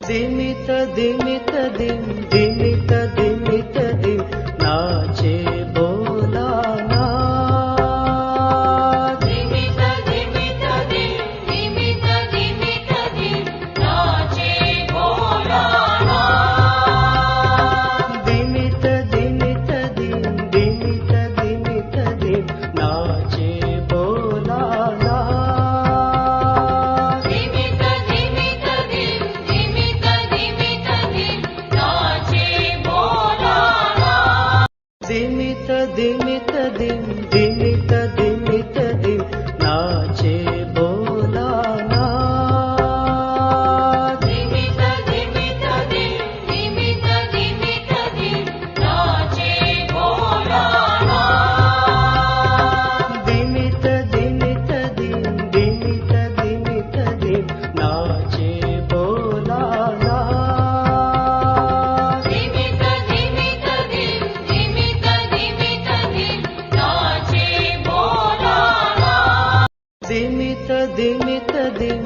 దిమిత దిమిత దిం దిమిత దిమిత దిం నాచే భోలానాథ్ దిమిత దిమిత దిం దిమిత దిమిత దిం నాచే భోలానాథ్ దిమిత దిమిత దిం దిమిత దిమిత దిం నాచే భోలానాథ్ దిమిత దిమిత దిం దిమిత దిమిత దిం నాచే భోలానాథ్ దిమిత దిమిత దిం దిమిత దిమిత దిం నాచే భోలానాథ్ దిమిత దిమిత దిం దిమిత దిమిత దిం నాచే భోలానాథ్ దిమిత దిమిత దిం దిమిత దిమిత దిం నాచే భోలానాథ్ దిమిత దిమిత దిం దిమిత దిమిత దిం నాచే భోలానాథ్ దిమిత దిమిత దిం